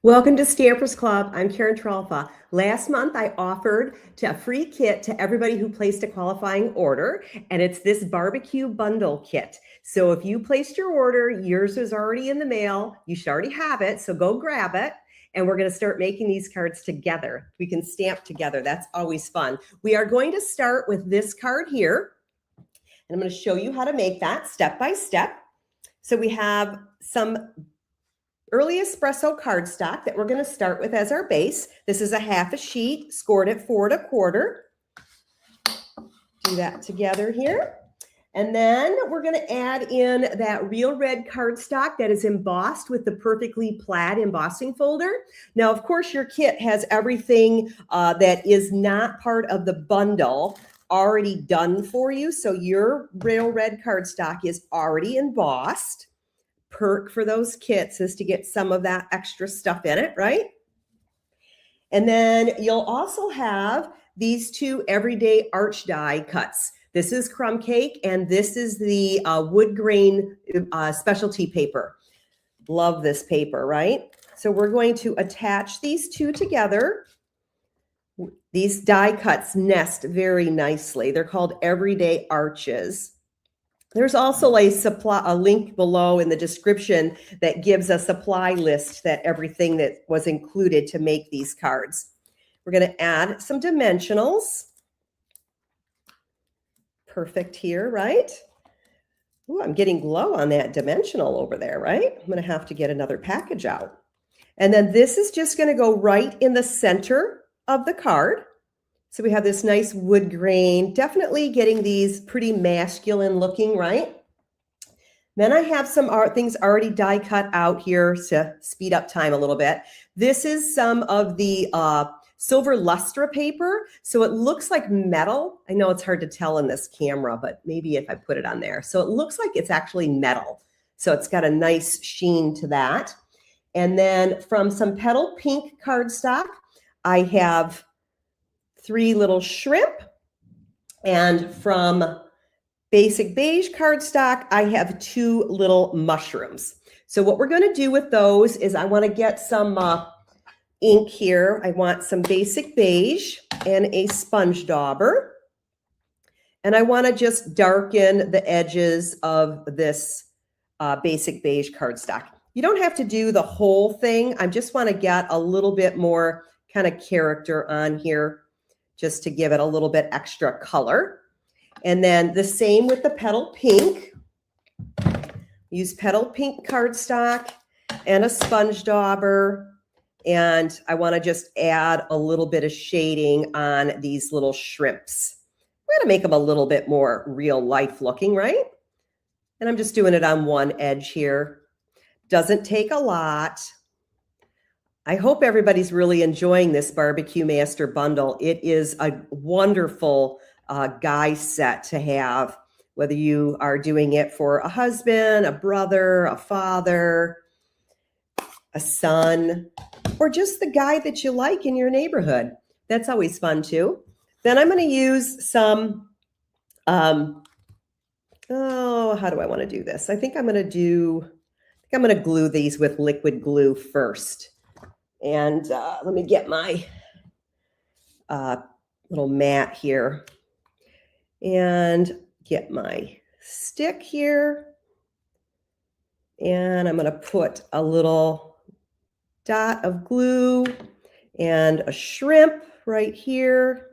Welcome to Stampers Club. I'm Karen Trolfa. Last month, I offered a free kit to everybody who placed a qualifying order, and it's this barbecue bundle kit. So if you placed your order, yours is already in the mail. You should already have it, so go grab it. And we're going to start making these cards together. We can stamp together. That's always fun. We are going to start with this card here. And I'm going to show you how to make that step by step. So we have some Early Espresso cardstock that we're going to start with as our base. This is a half a sheet, scored at 4 1/4. Do that together here. And then we're going to add in that real red cardstock that is embossed with the perfectly plaid embossing folder. Now, of course, your kit has everything that is not part of the bundle already done for you. So your real red cardstock is already embossed. Perk for those kits is to get some of that extra stuff in it, right? And then you'll also have these two everyday arch die cuts. This is Crumb Cake, and this is the wood grain specialty paper. Love this paper, right? So we're going to attach these two together. These die cuts nest very nicely. They're called everyday arches. There's also a link below in the description that gives a supply list that everything that was included to make these cards. We're going to add some dimensionals. Perfect here, right? Ooh, I'm getting glow on that dimensional over there, right? I'm going to have to get another package out. And then this is just going to go right in the center of the card. So we have this nice wood grain, definitely getting these pretty masculine looking, right? Then I have some things already die cut out here to speed up time a little bit. This is some of the silver lustre paper. So it looks like metal. I know it's hard to tell in this camera, but maybe if I put it on there. So it looks like it's actually metal. So it's got a nice sheen to that. And then from some petal pink cardstock, I have 3 little shrimp, and from basic beige cardstock, I have 2 little mushrooms. So what we're going to do with those is I want to get some ink here. I want some basic beige and a sponge dauber, and I want to just darken the edges of this basic beige cardstock. You don't have to do the whole thing. I just want to get a little bit more kind of character on here, just to give it a little bit extra color. And then the same with the petal pink. Use petal pink cardstock and a sponge dauber. And I want to just add a little bit of shading on these little shrimps. We're going to make them a little bit more real life looking, right? And I'm just doing it on one edge here. Doesn't take a lot. I hope everybody's really enjoying this Barbecue Master bundle. It is a wonderful guy set to have, whether you are doing it for a husband, a brother, a father, a son, or just the guy that you like in your neighborhood. That's always fun too. Then I'm going to use some, how do I want to do this? I think I'm going to glue these with liquid glue first. And let me get my little mat here and get my stick here. And I'm going to put a little dot of glue and a shrimp right here.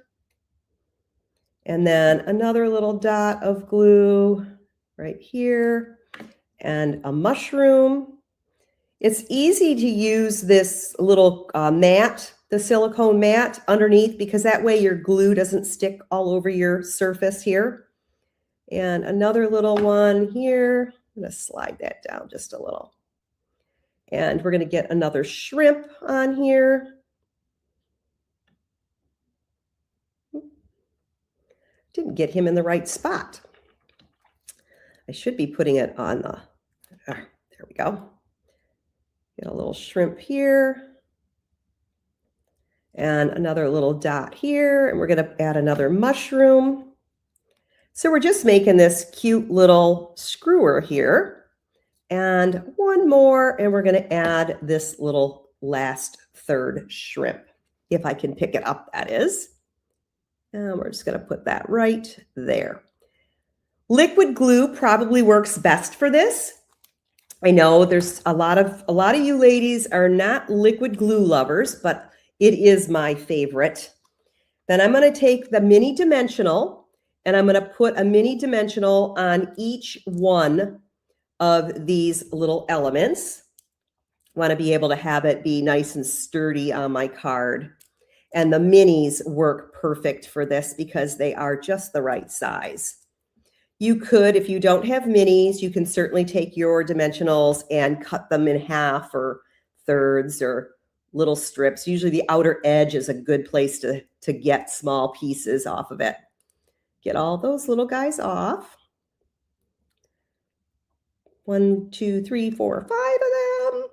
And then another little dot of glue right here and a mushroom. It's easy to use this little mat, the silicone mat underneath, because that way your glue doesn't stick all over your surface here. And another little one here. I'm going to slide that down just a little. And we're going to get another shrimp on here. Didn't get him in the right spot. I should be putting it on the, there we go. Get a little shrimp here and another little dot here. And we're going to add another mushroom. So we're just making this cute little screwer here. And one more, and we're going to add this little last third shrimp, if I can pick it up, that is. And we're just going to put that right there. Liquid glue probably works best for this. I know there's a lot of you ladies are not liquid glue lovers, but it is my favorite. Then I'm going to take the mini dimensional and I'm going to put a mini dimensional on each one of these little elements. I want to be able to have it be nice and sturdy on my card. And the minis work perfect for this because they are just the right size. You could, if you don't have minis, you can certainly take your dimensionals and cut them in half or thirds or little strips. Usually the outer edge is a good place to get small pieces off of it. Get all those little guys off. 1, 2, 3, 4, 5 of them.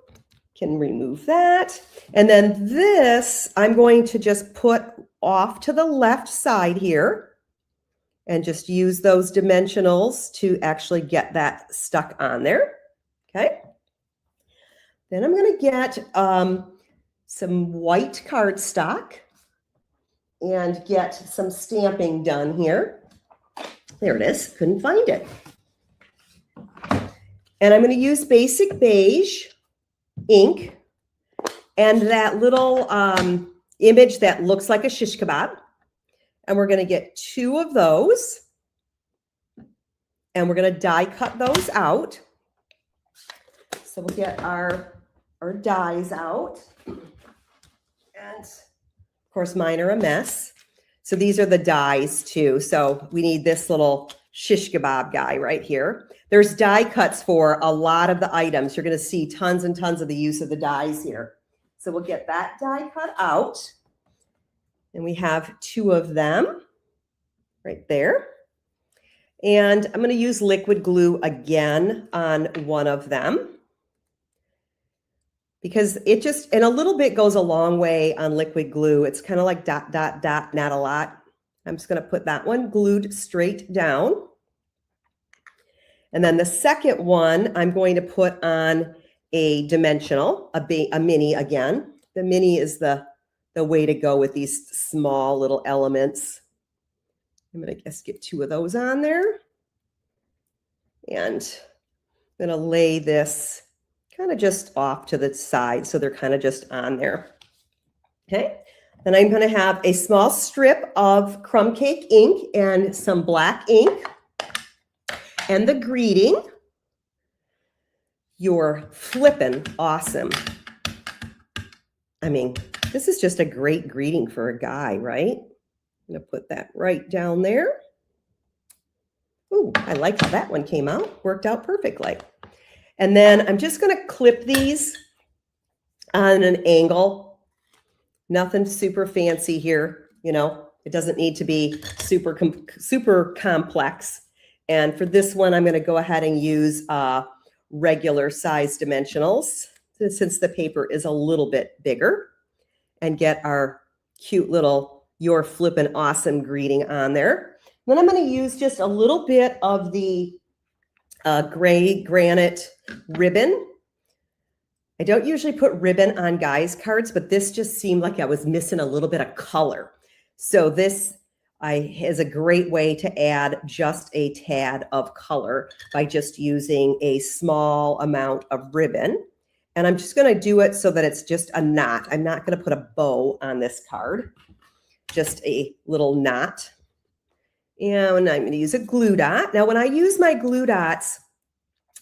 Can remove that. And then this, I'm going to just put off to the left side here and just use those dimensionals to actually get that stuck on there. Okay. Then I'm going to get some white cardstock and get some stamping done here. There it is. Couldn't find it. And I'm going to use basic beige ink and that little image that looks like a shish kebab. And we're going to get 2 of those. And we're going to die cut those out. So we'll get our dies out. And of course, mine are a mess. So these are the dies too. So we need this little shish kebab guy right here. There's die cuts for a lot of the items. You're going to see tons and tons of the use of the dies here. So we'll get that die cut out. And we have 2 of them right there. And I'm going to use liquid glue again on one of them. Because it just, and a little bit goes a long way on liquid glue. It's kind of like dot, dot, dot, not a lot. I'm just going to put that one glued straight down. And then the second one, I'm going to put on a dimensional, a mini again. The mini is the way to go with these small little elements. I'm going to just get 2 of those on there. And I'm going to lay this kind of just off to the side so they're kind of just on there. Okay. Then I'm going to have a small strip of Crumb Cake ink and some black ink. And the greeting, "You're flippin' awesome." I mean, this is just a great greeting for a guy, right? I'm going to put that right down there. Ooh, I like how that one came out. Worked out perfectly. And then I'm just going to clip these on an angle. Nothing super fancy here. You know, it doesn't need to be super complex. And for this one, I'm going to go ahead and use regular size dimensionals since the paper is a little bit bigger, and get our cute little "You're Flippin' Awesome" greeting on there. Then I'm going to use just a little bit of the gray granite ribbon. I don't usually put ribbon on guys' cards, but this just seemed like I was missing a little bit of color. So this is a great way to add just a tad of color by just using a small amount of ribbon. And I'm just going to do it so that it's just a knot. I'm not going to put a bow on this card, just a little knot. And I'm going to use a glue dot. Now, when I use my glue dots,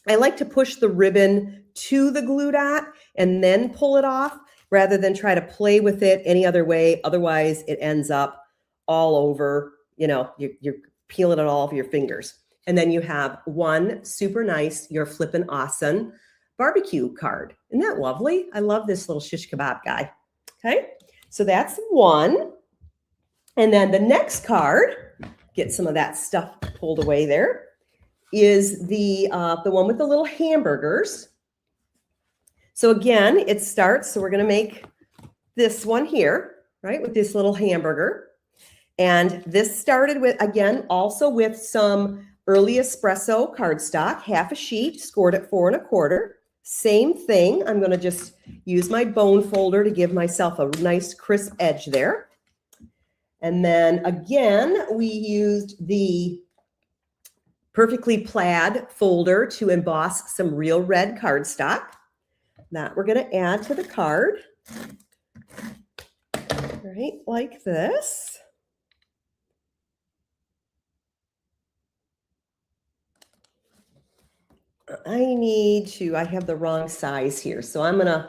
I like to push the ribbon to the glue dot and then pull it off rather than try to play with it any other way. Otherwise, it ends up all over, you know, you're peeling it all off your fingers. And then you have one super nice "You're Flippin' Awesome" barbecue card. Isn't that lovely? I love this little shish kebab guy. Okay, so that's one. And then the next card, get some of that stuff pulled away there, is the one with the little hamburgers. So again, it starts, so we're going to make this one here, right, with this little hamburger. And this started with, again, also with some Early Espresso cardstock, half a sheet, scored at 4 1/4. Same thing. I'm going to just use my bone folder to give myself a nice crisp edge there. And then again, we used the Perfectly Plaid folder to emboss some real red cardstock. That we're going to add to the card. Right, like this. I have the wrong size here, so I'm going to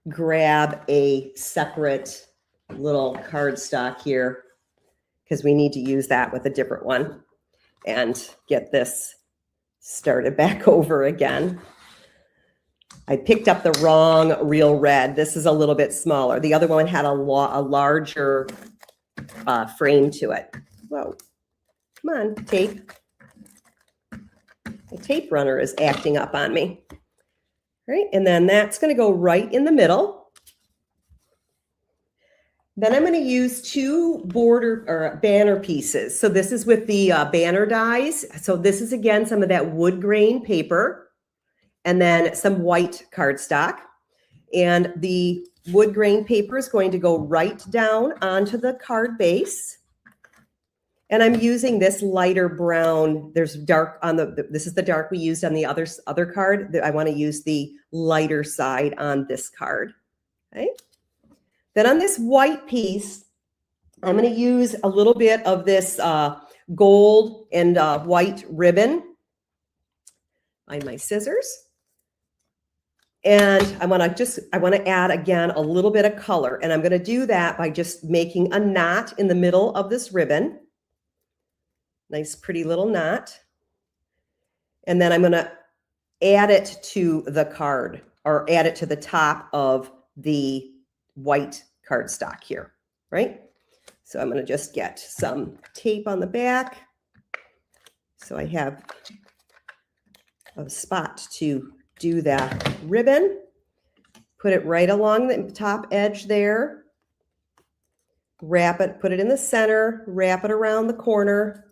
grab a separate little cardstock here because we need to use that with a different one and get this started back over again. I picked up the wrong real red. This is a little bit smaller. The other one had a larger frame to it. Whoa, come on, tape. The tape runner is acting up on me. Right, and then that's going to go right in the middle. Then I'm going to use two border or banner pieces. So this is with the banner dies. So this is again some of that wood grain paper and then some white cardstock. And the wood grain paper is going to go right down onto the card base. And I'm using this lighter brown. There's dark on this is the dark we used on the other card. I want to use the lighter side on this card. Okay. Then on this white piece, I'm going to use a little bit of this gold and white ribbon. Find my scissors. And I want to add again a little bit of color. And I'm going to do that by just making a knot in the middle of this ribbon. Nice, pretty little knot. And then I'm going to add it to the card or add it to the top of the white cardstock here, right? So I'm going to just get some tape on the back. So I have a spot to do that ribbon. Put it right along the top edge there. Wrap it, put it in the center, wrap it around the corner.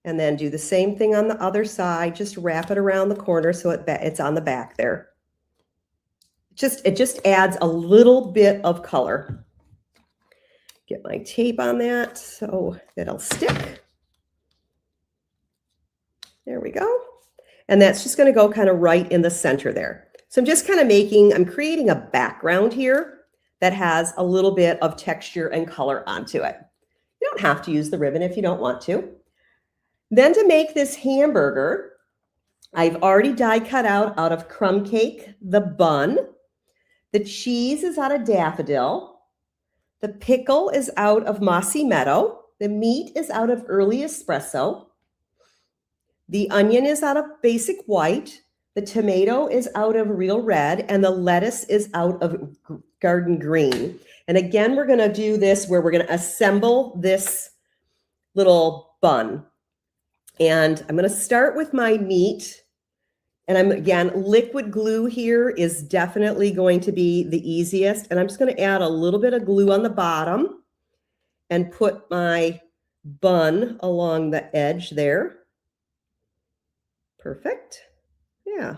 And then do the same thing on the other side. Just wrap it around the corner so it's on the back there. It just adds a little bit of color. Get my tape on that so it'll stick. There we go. And that's just going to go kind of right in the center there. So I'm just kind of I'm creating a background here that has a little bit of texture and color onto it. You don't have to use the ribbon if you don't want to. Then to make this hamburger, I've already die cut out of Crumb Cake, the bun. The cheese is out of daffodil. The pickle is out of mossy meadow. The meat is out of Early Espresso. The onion is out of basic white. The tomato is out of real red. And the lettuce is out of garden green. And again, we're going to do this where we're going to assemble this little bun. And I'm going to start with my meat. And again, liquid glue here is definitely going to be the easiest. And I'm just going to add a little bit of glue on the bottom and put my bun along the edge there. Perfect. Yeah.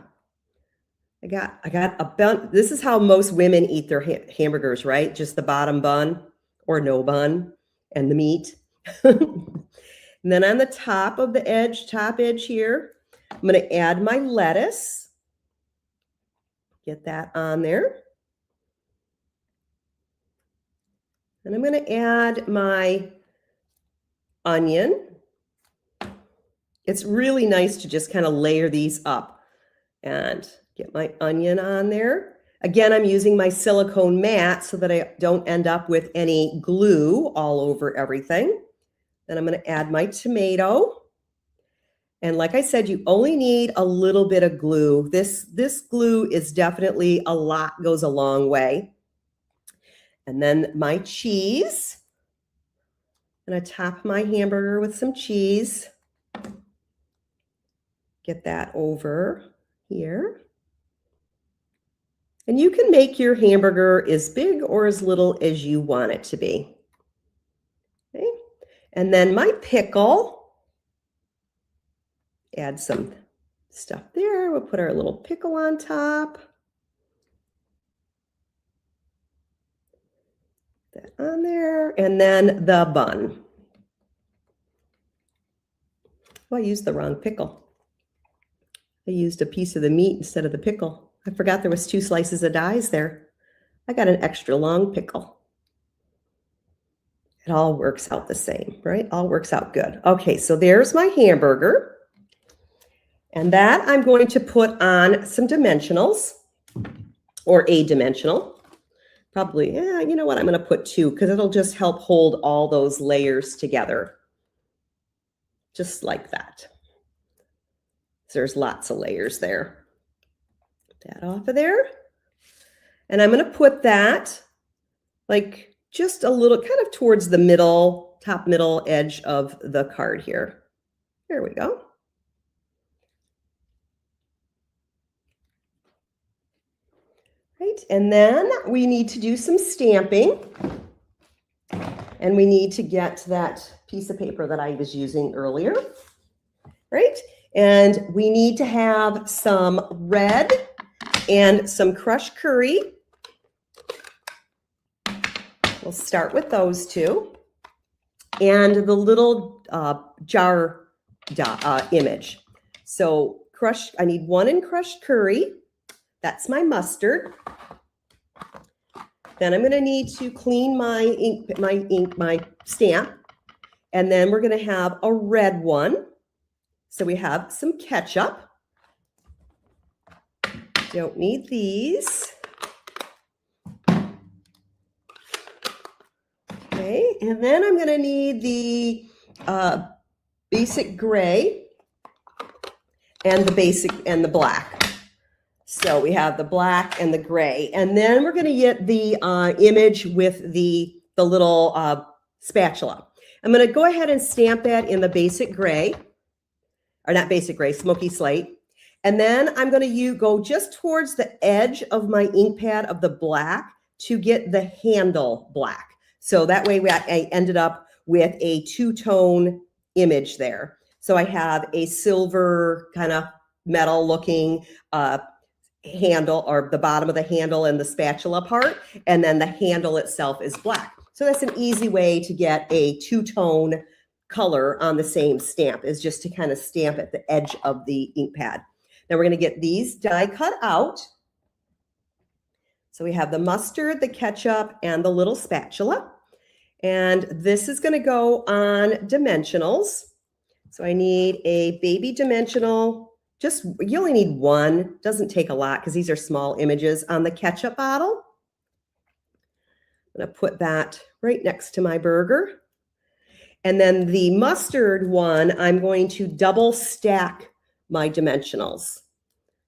I got a bun. This is how most women eat their hamburgers, right? Just the bottom bun or no bun and the meat. And then on the top edge here, I'm going to add my lettuce. Get that on there. And I'm going to add my onion. It's really nice to just kind of layer these up and get my onion on there. Again, I'm using my silicone mat so that I don't end up with any glue all over everything. Then I'm going to add my tomato. And like I said, you only need a little bit of glue. This glue is definitely goes a long way. And then my cheese. I'm going to top my hamburger with some cheese. Get that over here. And you can make your hamburger as big or as little as you want it to be. Okay. And then my pickle, add some stuff there. We'll put our little pickle on top. That on there, and then the bun. Oh, I used the wrong pickle. I used a piece of the meat instead of the pickle. I forgot there was 2 slices of dies there. I got an extra long pickle. It all works out the same, right? All works out good. Okay, so there's my hamburger. And that I'm going to put on some dimensionals, or a dimensional. Probably, yeah, you know what? I'm going to put 2 because it'll just help hold all those layers together. Just like that. There's lots of layers there. That off of there. And I'm going to put that like just a little kind of towards the middle, top middle edge of the card here. There we go. Right, and then we need to do some stamping. And we need to get that piece of paper that I was using earlier. Right? And we need to have some red and some crushed curry. We'll start with those 2. And the little jar image. So I need 1 in crushed curry. That's my mustard. Then I'm going to need to clean my stamp. And then we're going to have a red one. So we have some ketchup. Don't need these. Okay, and then I'm going to need the basic gray and the black. So we have the black and the gray, and then we're going to get the image with the little spatula. I'm going to go ahead and stamp that in the basic gray, or not basic gray, smoky slate. And then I'm going to go just towards the edge of my ink pad of the black to get the handle black. So that way I ended up with a 2-tone image there. So I have a silver kind of metal looking handle, or the bottom of the handle and the spatula part, and then the handle itself is black. So that's an easy way to get a 2-tone color on the same stamp, is just to kind of stamp at the edge of the ink pad. Then we're going to get these die cut out. So we have the mustard, the ketchup, and the little spatula. And this is going to go on dimensionals. So I need a baby dimensional. You only need 1. Doesn't take a lot because these are small images on the ketchup bottle. I'm going to put that right next to my burger. And then the mustard one, I'm going to double stack my dimensionals.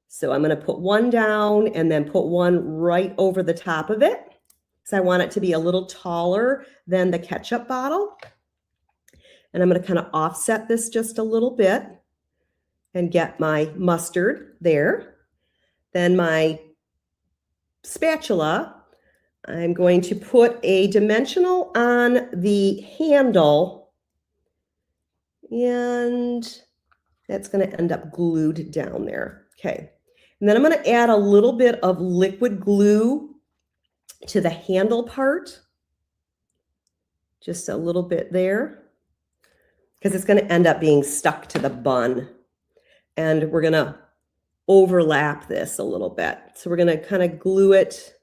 So I'm going to put 1 down and then put 1 right over the top of it, because I want it to be a little taller than the ketchup bottle. And I'm going to kind of offset this just a little bit and get my mustard there. Then my spatula, I'm going to put a dimensional on the handle, and that's going to end up glued down there. Okay. And then I'm going to add a little bit of liquid glue to the handle part. Just a little bit there, because it's going to end up being stuck to the bun. And we're going to overlap this a little bit. So we're going to kind of glue it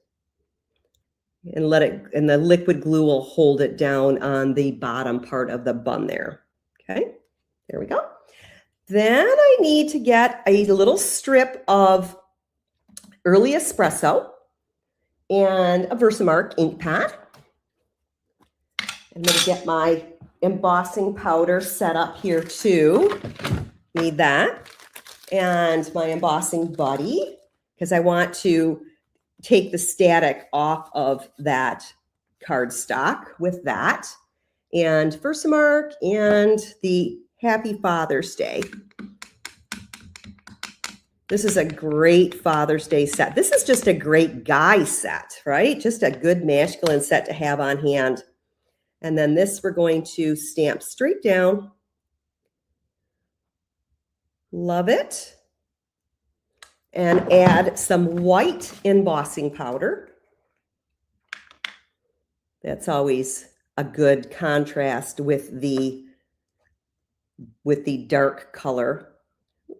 and let it, and the liquid glue will hold it down on the bottom part of the bun there. Okay, there we go. Then I need to get a little strip of Early Espresso and a Versamark ink pad. I'm going to get my embossing powder set up here too. Need that. And my embossing buddy, because I want to take the static off of that cardstock with that. And Versamark and the Happy Father's Day. This is a great Father's Day set. This is just a great guy set, right? Just a good masculine set to have on hand. And then this we're going to stamp straight down. Love it. And add some white embossing powder. That's always a good contrast with the dark color.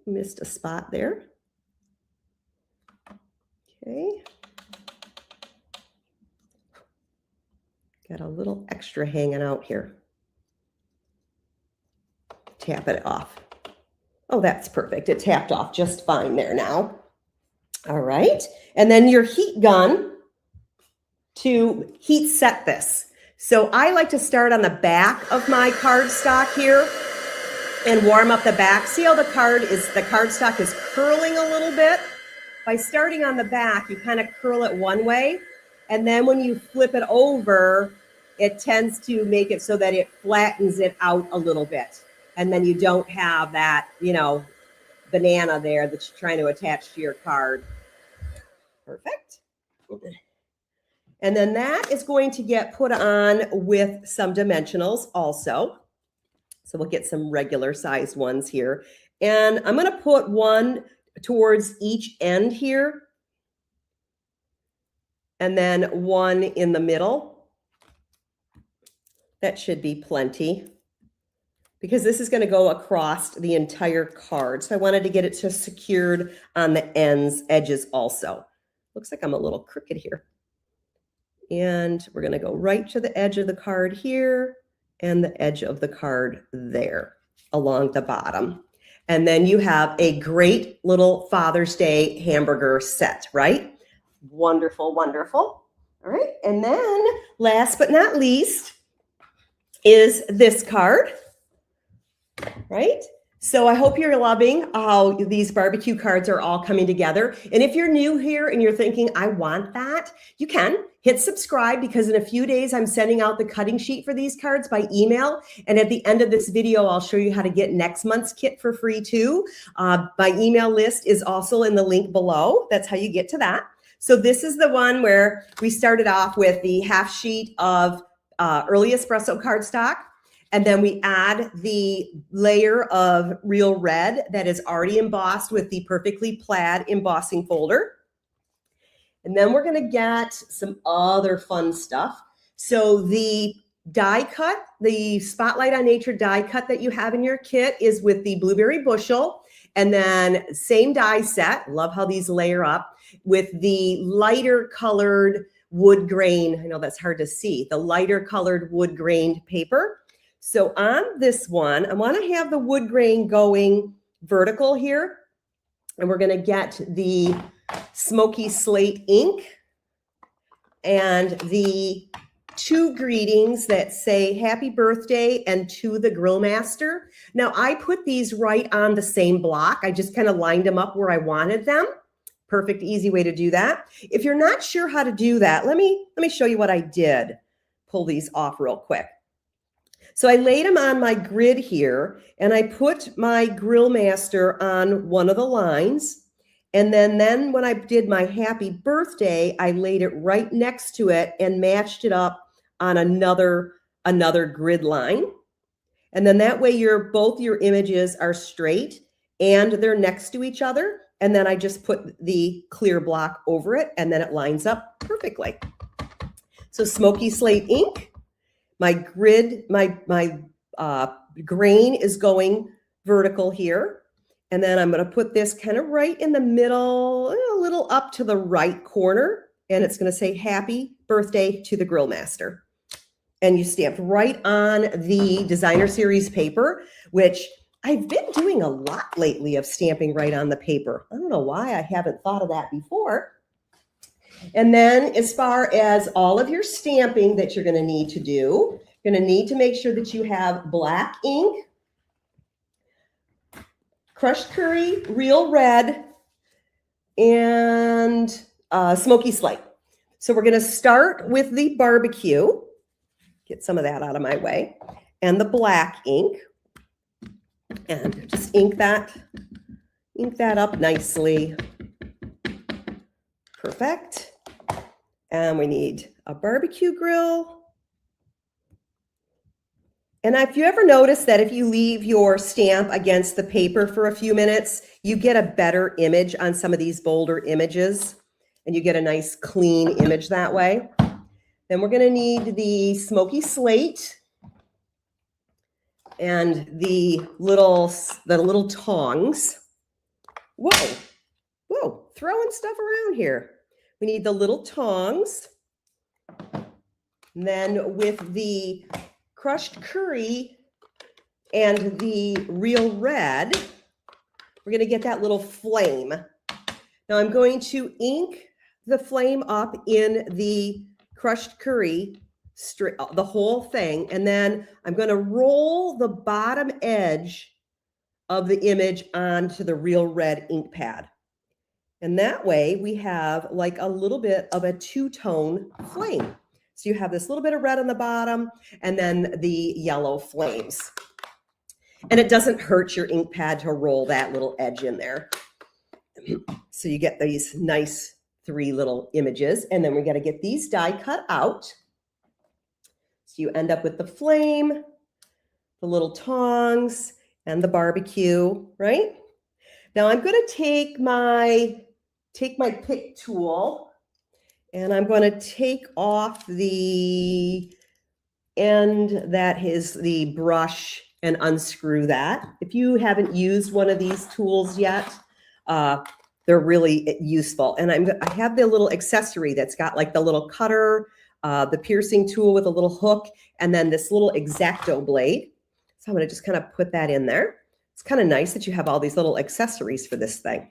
Missed a spot there. Okay. Got a little extra hanging out here. Tap it off. Oh, that's perfect. It tapped off just fine there now. All right. And then your heat gun to heat set this. So I like to start on the back of my cardstock here and warm up the back. See how the cardstock is curling a little bit? By starting on the back, you kind of curl it one way. And then when you flip it over, it tends to make it so that it flattens it out a little bit. And then you don't have that, you know, banana there that you're trying to attach to your card. Perfect. And then that is going to get put on with some dimensionals also. So we'll get some regular sized ones here. And I'm going to put one towards each end here. And then one in the middle. That should be plenty, because this is going to go across the entire card. So I wanted to get it just secured on the edges also. Looks like I'm a little crooked here. And we're going to go right to the edge of the card here and the edge of the card there along the bottom. And then you have a great little Father's Day hamburger set, right? Wonderful, wonderful. All right. And then last but not least is this card, right? So I hope you're loving how these barbecue cards are all coming together. And if you're new here and you're thinking, I want that, you can hit subscribe, because in a few days, I'm sending out the cutting sheet for these cards by email. And at the end of this video, I'll show you how to get next month's kit for free too. My email list is also in the link below. That's how you get to that. So this is the one where we started off with the half sheet of Early Espresso cardstock. And then we add the layer of real red that is already embossed with the Perfectly Plaid embossing folder. And then we're going to get some other fun stuff. So the die cut, the Spotlight on Nature die cut that you have in your kit is with the blueberry bushel. And then same die set, love how these layer up, with the lighter colored wood grain. I know that's hard to see. The lighter colored wood grained paper. So on this one, I want to have the wood grain going vertical here. And we're going to get the smoky slate ink and the two greetings that say happy birthday and to the grill master. Now I put these right on the same block. I just kind of lined them up where I wanted them. Perfect, easy way to do that. If you're not sure how to do that, let me show you what I did. Pull these off real quick. So I laid them on my grid here, and I put my grill master on one of the lines. And then when I did my happy birthday, I laid it right next to it and matched it up on another grid line. And then that way both your images are straight and they're next to each other. And then I just put the clear block over it, and then it lines up perfectly. So smoky slate ink. My grid, my grain is going vertical here. And then I'm going to put this kind of right in the middle, a little up to the right corner. And it's going to say happy birthday to the grill master. And you stamped right on the designer series paper, which I've been doing a lot lately of stamping right on the paper. I don't know why I haven't thought of that before. And then as far as all of your stamping that you're going to need to do, you're going to need to make sure that you have black ink, crushed curry, real red, and smoky slate. So we're going to start with the barbecue. Get some of that out of my way. And the black ink. And just ink that up nicely. Perfect. And we need a barbecue grill. And if you ever notice that if you leave your stamp against the paper for a few minutes, you get a better image on some of these bolder images, and you get a nice clean image that way. Then we're going to need the smoky slate and the little tongs. Whoa, whoa, throwing stuff around here. We need the little tongs. And then with the crushed curry and the real red, we're going to get that little flame. Now I'm going to ink the flame up in the crushed curry, the whole thing, and then I'm going to roll the bottom edge of the image onto the real red ink pad. And that way we have like a little bit of a two-tone flame. So you have this little bit of red on the bottom and then the yellow flames. And it doesn't hurt your ink pad to roll that little edge in there. So you get these nice 3 little images, and then we got to get these die cut out. So you end up with the flame, the little tongs, and the barbecue, right? Now I'm going to take my pick tool, and I'm going to take off the end that is the brush and unscrew that. If you haven't used one of these tools yet, they're really useful. And I have the little accessory that's got like the little cutter, the piercing tool with a little hook, and then this little X-Acto blade. So I'm going to just kind of put that in there. It's kind of nice that you have all these little accessories for this thing,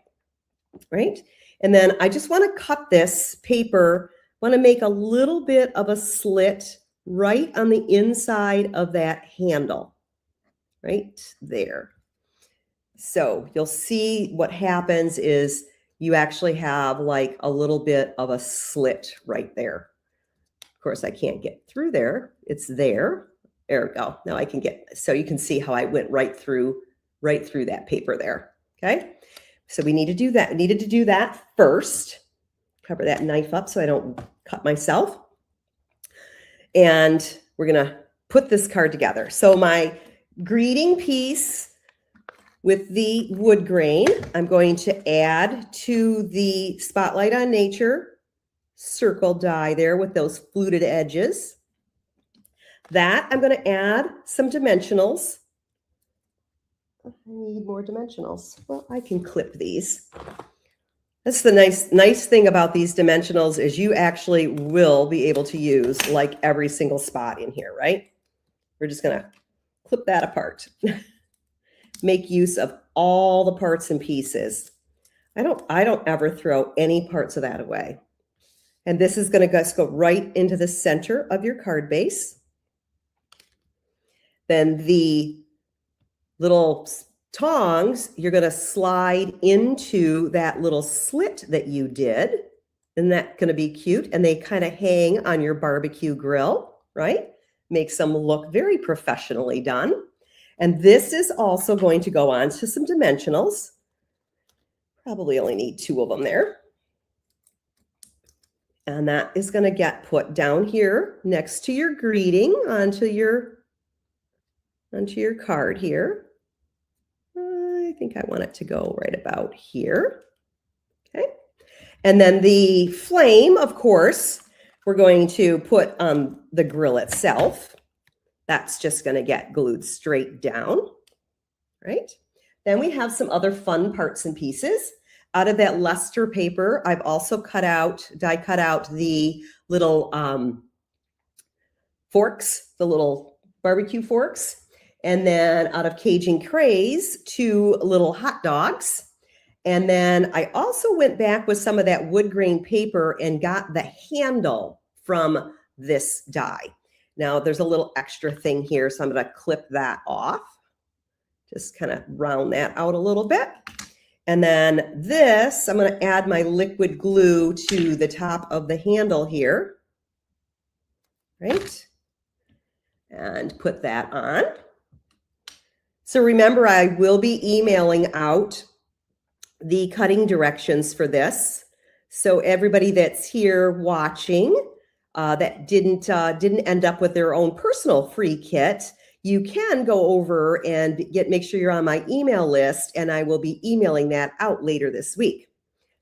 right? And then I just want to cut this paper, want to make a little bit of a slit right on the inside of that handle, right there. So you'll see what happens is you actually have like a little bit of a slit right there. Of course, I can't get through there. It's there. There we go. Now I can get, so you can see how I went right through that paper there. Okay. So we need to do that. Needed to do that first. Cover that knife up so I don't cut myself. And we're going to put this card together. So my greeting piece with the wood grain, I'm going to add to the Spotlight on Nature circle die there with those fluted edges. That I'm going to add some dimensionals. I need more dimensionals. Well, I can clip these. That's the nice thing about these dimensionals is you actually will be able to use like every single spot in here, right? We're just going to clip that apart. Make use of all the parts and pieces. I don't ever throw any parts of that away. And this is going to just go right into the center of your card base. Then the little tongs, you're going to slide into that little slit that you did. Isn't that going to be cute? And they kind of hang on your barbecue grill, right? Makes them look very professionally done. And this is also going to go on to some dimensionals. Probably only need 2 of them there. And that is going to get put down here next to your greeting onto your card here. I think I want it to go right about here. Okay. And then the flame, of course, we're going to put on the grill itself. That's just going to get glued straight down, right? Then we have some other fun parts and pieces. Out of that lustre paper, I've also die cut out the little forks, the little barbecue forks. And then out of Cajun Craze, 2 little hot dogs. And then I also went back with some of that wood grain paper and got the handle from this die. Now there's a little extra thing here, so I'm going to clip that off. Just kind of round that out a little bit. And then this, I'm going to add my liquid glue to the top of the handle here, right? And put that on. So remember, I will be emailing out the cutting directions for this. So everybody that's here watching that didn't end up with their own personal free kit, you can go over and make sure you're on my email list, and I will be emailing that out later this week.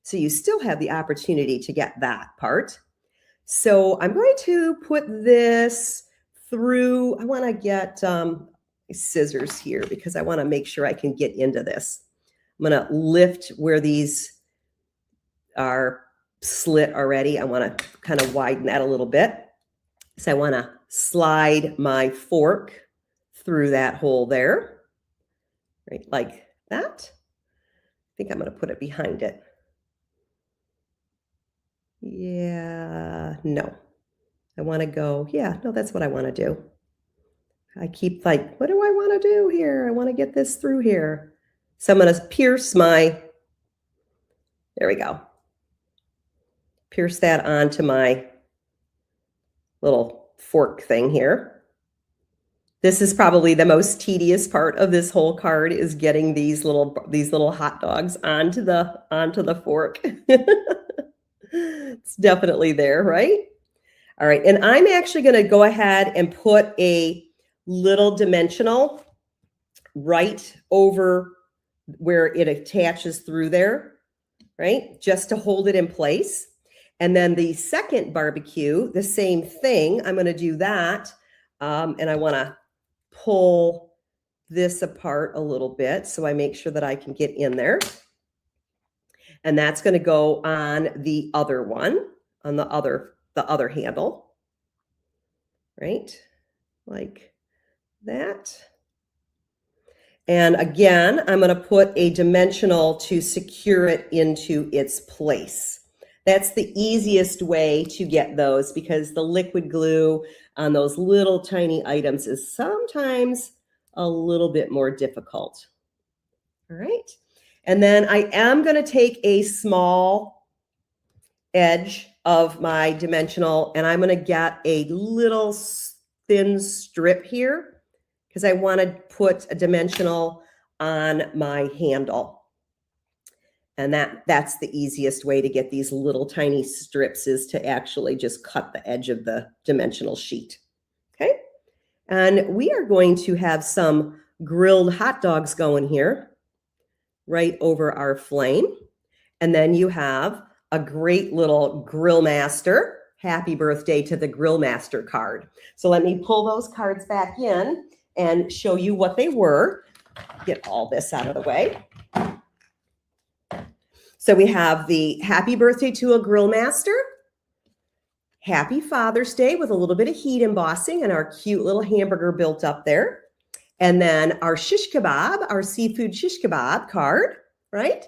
So you still have the opportunity to get that part. So I'm going to put this through. I want to get scissors here because I want to make sure I can get into this. I'm going to lift where these are slit already. I want to kind of widen that a little bit. So I want to slide my fork through that hole there, right, like that. I think I'm going to put it behind it. Yeah, no. I want to go, yeah, no, that's what I want to do. I keep like, what do I want to do here? I want to get this through here. So I'm going to pierce my, there we go. Pierce that onto my little fork thing here. This is probably the most tedious part of this whole card, is getting these little hot dogs onto the fork. It's definitely there, right? All right, and I'm actually going to go ahead and put a little dimensional right over where it attaches through there, right? Just to hold it in place. And then the second barbecue, the same thing. I'm going to do that, and I want to pull this apart a little bit so I make sure that I can get in there. And that's going to go on the other one, on the other handle, right? Like that. And again, I'm going to put a dimensional to secure it into its place. That's the easiest way to get those, because the liquid glue on those little tiny items is sometimes a little bit more difficult. All right. And then I am going to take a small edge of my dimensional, and I'm going to get a little thin strip here because I want to put a dimensional on my handle. And that's the easiest way to get these little tiny strips, is to actually just cut the edge of the dimensional sheet. Okay. And we are going to have some grilled hot dogs going here right over our flame. And then you have a great little Grill Master. Happy birthday to the Grill Master card. So let me pull those cards back in and show you what they were. Get all this out of the way. So we have the Happy Birthday to a Grill Master, Happy Father's Day with a little bit of heat embossing and our cute little hamburger built up there. And then our shish kebab, our seafood shish kebab card, right?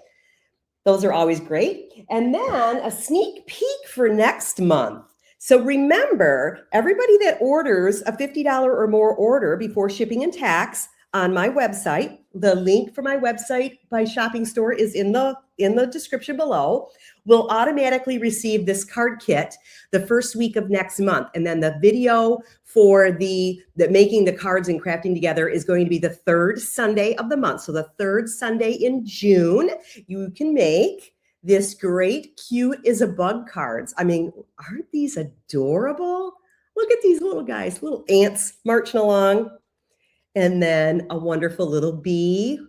Those are always great. And then a sneak peek for next month. So remember, everybody that orders a $50 or more order before shipping and tax on my website, the link for my website, my shopping store, is in the description below, will automatically receive this card kit the first week of next month. And then the video for the making the cards and crafting together is going to be the third Sunday of the month. So the third Sunday in June, you can make this great cute is a bug cards. I mean, aren't these adorable? Look at these little guys, little ants marching along. And then a wonderful little bee,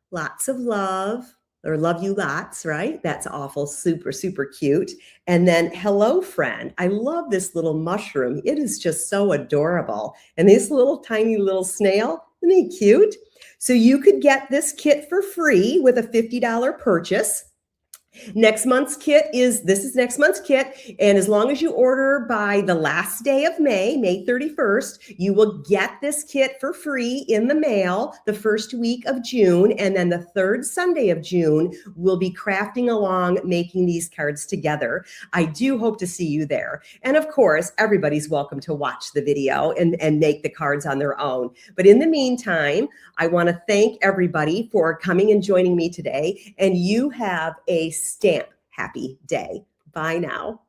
lots of love, or love you lots, right? That's awful, super, super cute. And then hello, friend. I love this little mushroom. It is just so adorable. And this little tiny little snail, isn't he cute? So you could get this kit for free with a $50 purchase. Next month's kit is next month's kit. And as long as you order by the last day of May 31st, you will get this kit for free in the mail the first week of June. And then the third Sunday of June, we'll be crafting along, making these cards together. I do hope to see you there. And of course, everybody's welcome to watch the video and make the cards on their own. But in the meantime, I want to thank everybody for coming and joining me today. And you have a stamp happy day. Bye now.